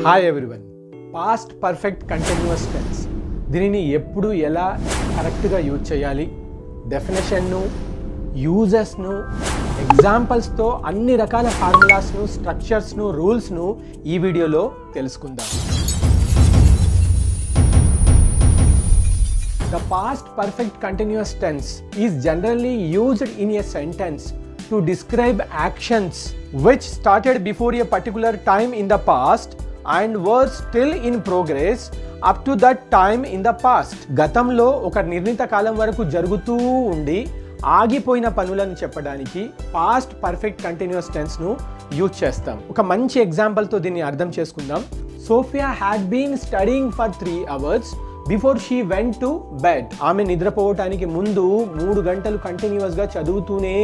Hi everyone. Past perfect continuous tense దీనిని ఎప్పుడు ఎలా కరెక్ట్గా యూజ్ చేయాలి, డెఫినేషన్ను, యూజెస్ను, ఎగ్జాంపుల్స్తో అన్ని రకాల ఫార్ములాస్ను, స్ట్రక్చర్స్ను, రూల్స్ను ఈ వీడియోలో తెలుసుకుందాం. The past perfect continuous tense is generally used in a sentence to describe actions which started before a particular time in the past and were still in progress up to that time in the past. గతంలో ఒక నిర్ణీత కాలం వరకు జరుగుతూ ఉండి ఆగిపోయిన పనులను చెప్పడానికి past perfect continuous tense ను యూజ్ చేస్తాం. ఒక మంచి ఎగ్జాంపుల్ తో దీన్ని అర్థం చేసుకుందాం. Sophia had been studying for 3 hours before she went to bed. ఆమె నిద్రపోవటానికి ముందు 3 గంటలు కంటిన్యూస్ గా చదువుతూనే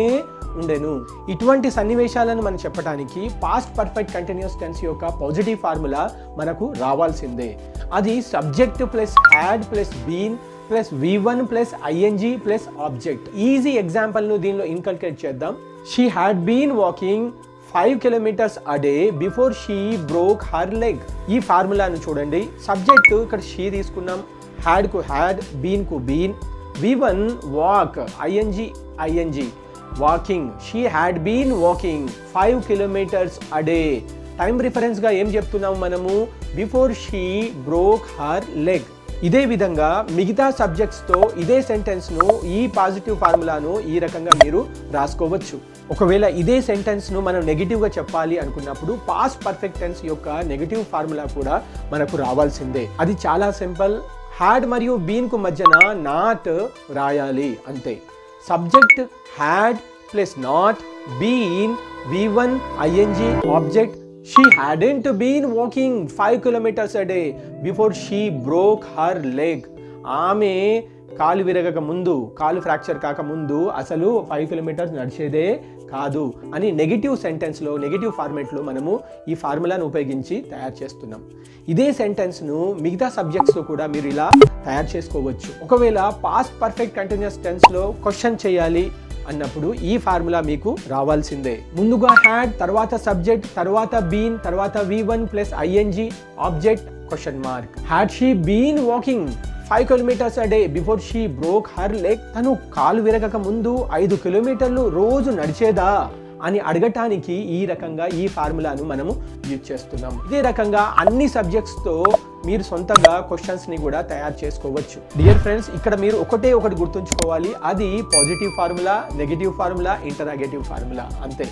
ఉండెను. ఇటువంటి సన్నివేశాలను మనం చెప్పడానికి పాస్ట్ పర్ఫెక్ట్ కంటిన్యూస్ టెన్స్ యొక్క పాజిటివ్ ఫార్ములా మనకు రావాల్సిందే. అది subject plus had plus been plus V1 plus ING plus object. Easy example ను దీనిలో ఇన్కల్కేట్ చేద్దాం. She had been walking 5 kilometers a day before she broke her leg. ఈ ఫార్ములాను చూడండి. సబ్జెక్ట్ ఇక్కడ షీ తీసుకున్నాం, హ్యాడ్ కు హ్యాడ్, బీన్ కు been, V1 walk, ING walking. She had been walking 5 kilometers a day. Time reference గా ఏం చెప్తున్నాం మనము? Before she broke her leg. ఇదే విధంగా మిగతా సబ్జెక్ట్స్ తో ఇదే సెంటెన్స్ ను, ఈ పాజిటివ్ ఫార్ములాను ఈ రకంగా మీరు రాసుకోవచ్చు. ఒకవేళ ఇదే సెంటెన్స్ ను మనం నెగిటివ్ గా చెప్పాలి అనుకున్నప్పుడు పాస్ట్ పర్ఫెక్ట్ టెన్స్ యొక్క నెగిటివ్ ఫార్ములా కూడా మనకు రావాల్సిందే. అది చాలా సింపుల్. హ్యాడ్ మరియు బీన్ కు మధ్యన నాట్ రాయాలి అంతే. Subject had plus not, been, V1 ING object. She hadn't been walking 5 kilometers a day before she broke her leg. ఆమె కాలు విరగక ముందు, కాలు ఫ్రాక్చర్ కాక ముందు అసలు 5 kilometers నడిచేదే కాదు అని నెగిటివ్ సెంటెన్స్లో, నెగిటివ్ ఫార్మేట్లో మనము ఈ ఫార్ములాను ఉపయోగించి తయారు చేస్తున్నాం. ఇదే సెంటెన్స్ను మిగతా సబ్జెక్ట్స్తో కూడా మీరు ఇలా తయారు చేసుకోవచ్చు. ఒకవేళ పాస్ట్ పర్ఫెక్ట్ కంటిన్యూస్ టెన్స్లో క్వశ్చన్ చేయాలి అన్నప్పుడు ఈ ఫార్ములా మీకు రావాల్సిందే. ముందుగా హ్యాడ్, తర్వాత సబ్జెక్ట్, తర్వాత బీన్, తర్వాత V1 plus ING object question mark. Had she been walking 5 kilometers a day before she broke her leg. తను కాలు విరగక ముందు 5 కిలోమీటర్లు రోజు నడిచేదా అని అడగటానికి ఈ రకంగా ఈ ఫార్ములాను మనము యూజ్ చేస్తున్నాం. ఇదే రకంగా అన్ని సబ్జెక్ట్స్ తో మీరు సొంతంగా క్వశ్చన్స్ ని కూడా తయారు చేసుకోవచ్చు. డియర్ ఫ్రెండ్స్, ఇక్కడ మీరు ఒకటి గుర్తుంచుకోవాలి. అది positive formula, negative formula, interrogative formula అంతే.